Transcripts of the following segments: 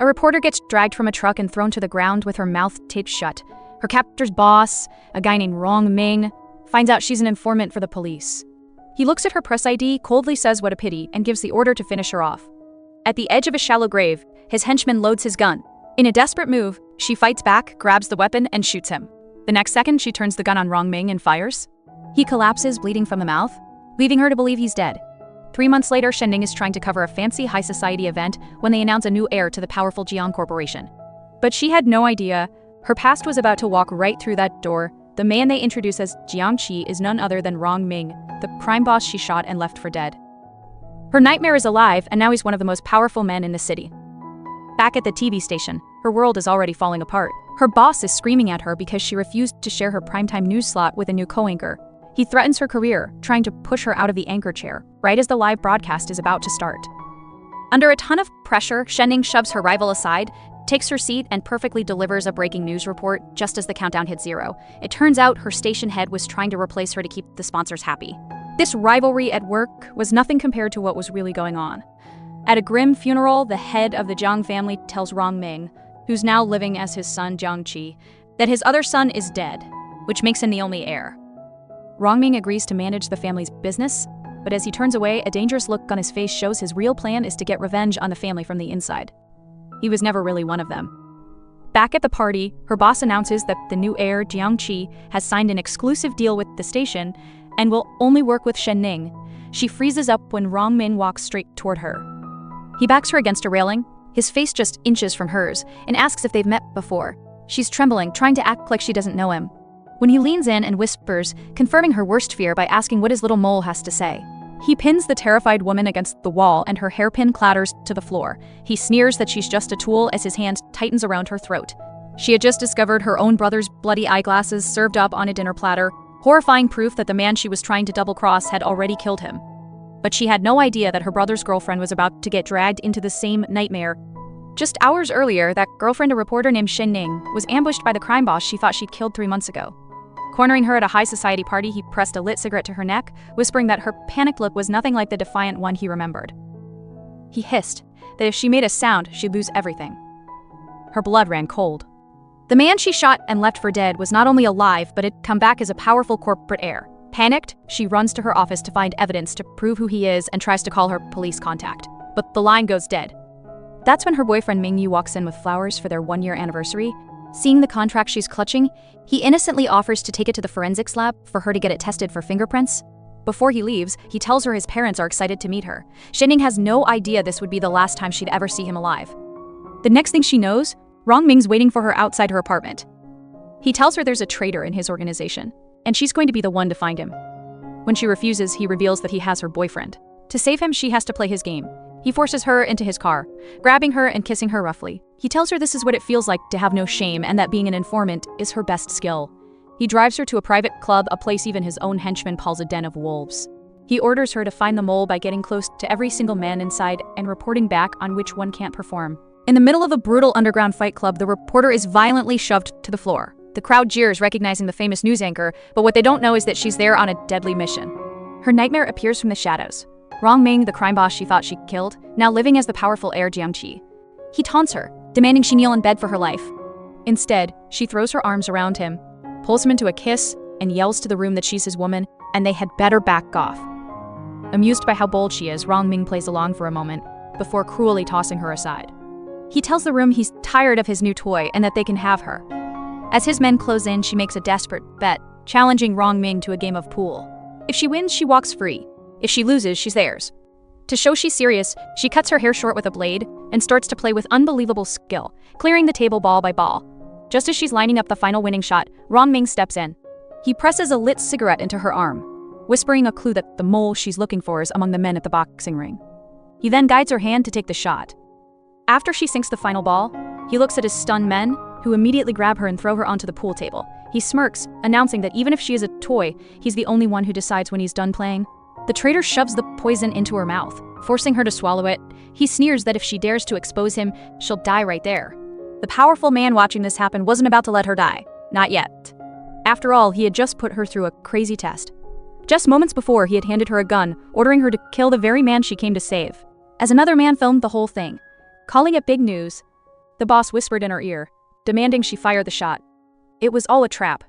A reporter gets dragged from a truck and thrown to the ground with her mouth taped shut. Her captor's boss, a guy named Rong Ming, finds out she's an informant for the police. He looks at her press ID, coldly says what a pity, and gives the order to finish her off. At the edge of a shallow grave, his henchman loads his gun. In a desperate move, she fights back, grabs the weapon, and shoots him. The next second, she turns the gun on Rong Ming and fires. He collapses, bleeding from the mouth, leaving her to believe he's dead. 3 months later, Shen Ning is trying to cover a fancy high society event when they announce a new heir to the powerful Jiang Corporation. But she had no idea. Her past was about to walk right through that door. The man they introduce as Jiang Qi is none other than Rong Ming, the crime boss she shot and left for dead. Her nightmare is alive, and now he's one of the most powerful men in the city. Back at the TV station, her world is already falling apart. Her boss is screaming at her because she refused to share her primetime news slot with a new co-anchor. He threatens her career, trying to push her out of the anchor chair, right as the live broadcast is about to start. Under a ton of pressure, Shen Ning shoves her rival aside, takes her seat, and perfectly delivers a breaking news report just as the countdown hits 0. It turns out her station head was trying to replace her to keep the sponsors happy. This rivalry at work was nothing compared to what was really going on. At a grim funeral, the head of the Jiang family tells Rong Ming, who's now living as his son Jiang Qi, that his other son is dead, which makes him the only heir. Rong Ming agrees to manage the family's business, but as he turns away, a dangerous look on his face shows his real plan is to get revenge on the family from the inside. He was never really one of them. Back at the party, her boss announces that the new heir, Jiang Qi, has signed an exclusive deal with the station and will only work with Shen Ning. She freezes up when Rong Ming walks straight toward her. He backs her against a railing, his face just inches from hers, and asks if they've met before. She's trembling, trying to act like she doesn't know him. When he leans in and whispers, confirming her worst fear by asking what his little mole has to say. He pins the terrified woman against the wall and her hairpin clatters to the floor. He sneers that she's just a tool as his hand tightens around her throat. She had just discovered her own brother's bloody eyeglasses served up on a dinner platter, horrifying proof that the man she was trying to double-cross had already killed him. But she had no idea that her brother's girlfriend was about to get dragged into the same nightmare. Just hours earlier, that girlfriend, a reporter named Shen Ning, was ambushed by the crime boss she thought she'd killed 3 months ago. Cornering her at a high society party, he pressed a lit cigarette to her neck, whispering that her panicked look was nothing like the defiant one he remembered. He hissed that if she made a sound, she'd lose everything. Her blood ran cold. The man she shot and left for dead was not only alive, but had come back as a powerful corporate heir. Panicked, she runs to her office to find evidence to prove who he is and tries to call her police contact. But the line goes dead. That's when her boyfriend Ming Yu walks in with flowers for their 1-year anniversary. Seeing the contract she's clutching, he innocently offers to take it to the forensics lab for her to get it tested for fingerprints. Before he leaves, he tells her his parents are excited to meet her. Shen Ning has no idea this would be the last time she'd ever see him alive. The next thing she knows, Rong Ming's waiting for her outside her apartment. He tells her there's a traitor in his organization, and she's going to be the one to find him. When she refuses, he reveals that he has her boyfriend. To save him, she has to play his game. He forces her into his car, grabbing her and kissing her roughly. He tells her this is what it feels like to have no shame and that being an informant is her best skill. He drives her to a private club, a place even his own henchman calls a den of wolves. He orders her to find the mole by getting close to every single man inside and reporting back on which one can't perform. In the middle of a brutal underground fight club, the reporter is violently shoved to the floor. The crowd jeers, recognizing the famous news anchor, but what they don't know is that she's there on a deadly mission. Her nightmare appears from the shadows. Rong Ming, the crime boss she thought she killed, now living as the powerful heir Jiang Qi. He taunts her, demanding she kneel in bed for her life. Instead, she throws her arms around him, pulls him into a kiss, and yells to the room that she's his woman, and they had better back off. Amused by how bold she is, Rong Ming plays along for a moment, before cruelly tossing her aside. He tells the room he's tired of his new toy and that they can have her. As his men close in, she makes a desperate bet, challenging Rong Ming to a game of pool. If she wins, she walks free. If she loses, she's theirs. To show she's serious, she cuts her hair short with a blade and starts to play with unbelievable skill, clearing the table ball by ball. Just as she's lining up the final winning shot, Rong Ming steps in. He presses a lit cigarette into her arm, whispering a clue that the mole she's looking for is among the men at the boxing ring. He then guides her hand to take the shot. After she sinks the final ball, he looks at his stunned men, who immediately grab her and throw her onto the pool table. He smirks, announcing that even if she is a toy, he's the only one who decides when he's done playing. The traitor shoves the poison into her mouth, forcing her to swallow it. He sneers that if she dares to expose him, she'll die right there. The powerful man watching this happen wasn't about to let her die. Not yet. After all, he had just put her through a crazy test. Just moments before, he had handed her a gun, ordering her to kill the very man she came to save. As another man filmed the whole thing, calling it big news, The boss whispered in her ear, demanding she fire the shot. It was all a trap.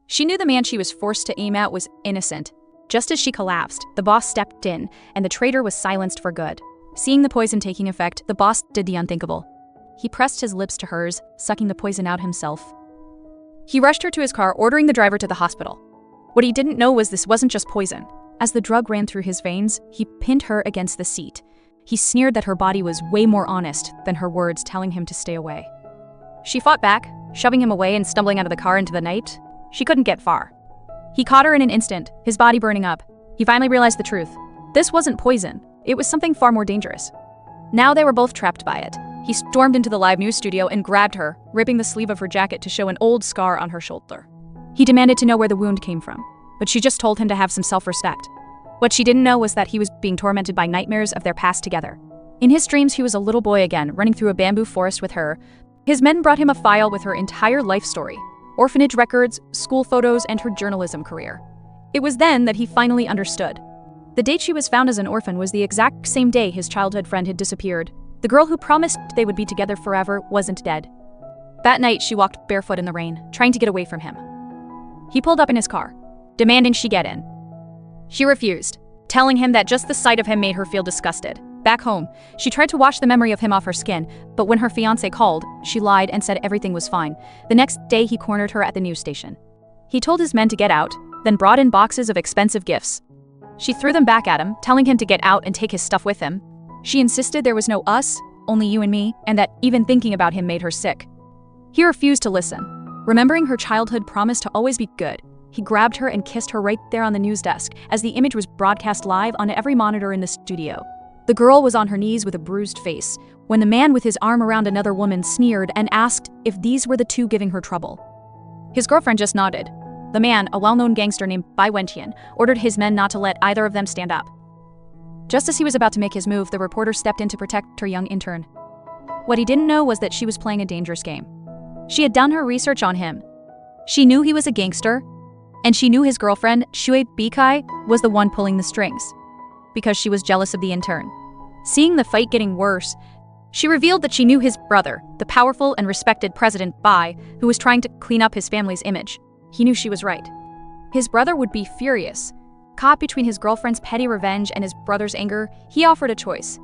She knew the man she was forced to aim at was innocent. Just as she collapsed, the boss stepped in, and the traitor was silenced for good. Seeing the poison taking effect, the boss did the unthinkable. He pressed his lips to hers, sucking the poison out himself. He rushed her to his car, ordering the driver to the hospital. What he didn't know was this wasn't just poison. As the drug ran through his veins, he pinned her against the seat. He sneered that her body was way more honest than her words telling him to stay away. She fought back, shoving him away and stumbling out of the car into the night. She couldn't get far. He caught her in an instant, his body burning up. He finally realized the truth. This wasn't poison. It was something far more dangerous. Now they were both trapped by it. He stormed into the live news studio and grabbed her, ripping the sleeve of her jacket to show an old scar on her shoulder. He demanded to know where the wound came from, but she just told him to have some self-respect. What she didn't know was that he was being tormented by nightmares of their past together. In his dreams, he was a little boy again, running through a bamboo forest with her. His men brought him a file with her entire life story, orphanage records, school photos, and her journalism career. It was then that he finally understood. The date she was found as an orphan was the exact same day his childhood friend had disappeared. The girl who promised they would be together forever wasn't dead. That night, she walked barefoot in the rain, trying to get away from him. He pulled up in his car, demanding she get in. She refused, telling him that just the sight of him made her feel disgusted. Back home, she tried to wash the memory of him off her skin, but when her fiancé called, she lied and said everything was fine. The next day, he cornered her at the news station. He told his men to get out, then brought in boxes of expensive gifts. She threw them back at him, telling him to get out and take his stuff with him. She insisted there was no us, only you and me, and that even thinking about him made her sick. He refused to listen. Remembering her childhood promise to always be good, he grabbed her and kissed her right there on the news desk as the image was broadcast live on every monitor in the studio. The girl was on her knees with a bruised face when the man with his arm around another woman sneered and asked if these were the two giving her trouble. His girlfriend just nodded. The man, a well-known gangster named Bai Wentian, ordered his men not to let either of them stand up. Just as he was about to make his move, the reporter stepped in to protect her young intern. What he didn't know was that she was playing a dangerous game. She had done her research on him. She knew he was a gangster, and she knew his girlfriend, Shui Bikai, was the one pulling the strings, because she was jealous of the intern. Seeing the fight getting worse, she revealed that she knew his brother, the powerful and respected President Bai, who was trying to clean up his family's image. He knew she was right. His brother would be furious. Caught between his girlfriend's petty revenge and his brother's anger, he offered a choice.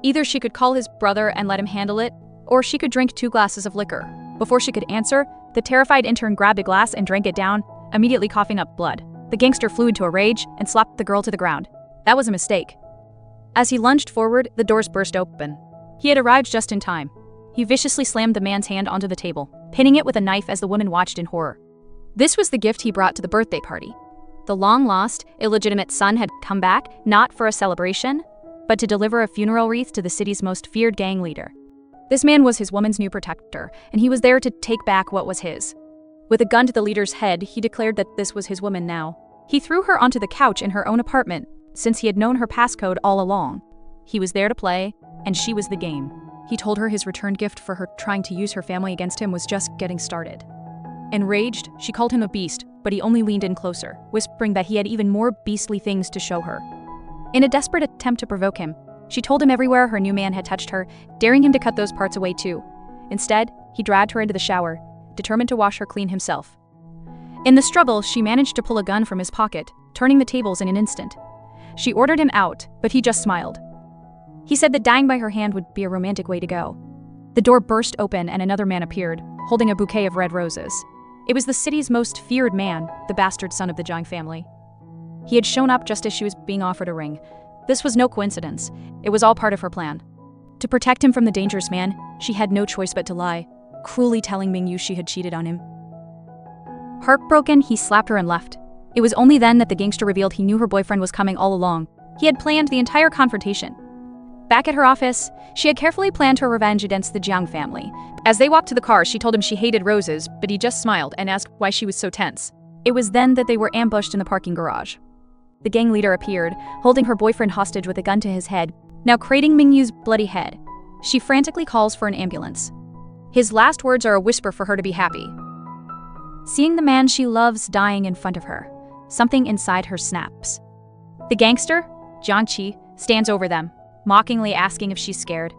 Either she could call his brother and let him handle it, or she could drink 2 glasses of liquor. Before she could answer, the terrified intern grabbed a glass and drank it down, immediately coughing up blood. The gangster flew into a rage and slapped the girl to the ground. That was a mistake. As he lunged forward, the doors burst open. He had arrived just in time. He viciously slammed the man's hand onto the table, pinning it with a knife as the woman watched in horror. This was the gift he brought to the birthday party. The long-lost, illegitimate son had come back, not for a celebration, but to deliver a funeral wreath to the city's most feared gang leader. This man was his woman's new protector, and he was there to take back what was his. With a gun to the leader's head, he declared that this was his woman now. He threw her onto the couch in her own apartment, since he had known her passcode all along. He was there to play, and she was the game. He told her his return gift for her trying to use her family against him was just getting started. Enraged, she called him a beast, but he only leaned in closer, whispering that he had even more beastly things to show her. In a desperate attempt to provoke him, she told him everywhere her new man had touched her, daring him to cut those parts away too. Instead, he dragged her into the shower, determined to wash her clean himself. In the struggle, she managed to pull a gun from his pocket, turning the tables in an instant. She ordered him out, but he just smiled. He said that dying by her hand would be a romantic way to go. The door burst open and another man appeared, holding a bouquet of red roses. It was the city's most feared man, the bastard son of the Jiang family. He had shown up just as she was being offered a ring. This was no coincidence. It was all part of her plan. To protect him from the dangerous man, she had no choice but to lie, cruelly telling Mingyu she had cheated on him. Heartbroken, he slapped her and left. It was only then that the gangster revealed he knew her boyfriend was coming all along. He had planned the entire confrontation. Back at her office, she had carefully planned her revenge against the Jiang family. As they walked to the car, she told him she hated roses, but he just smiled and asked why she was so tense. It was then that they were ambushed in the parking garage. The gang leader appeared, holding her boyfriend hostage with a gun to his head, now crating Mingyu's bloody head. She frantically calls for an ambulance. His last words are a whisper for her to be happy. Seeing the man she loves dying in front of her, something inside her snaps. The gangster, Jiang Qi, stands over them, mockingly asking if she's scared.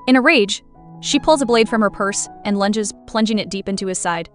In a rage, She pulls a blade from her purse and lunges, plunging it deep into his side.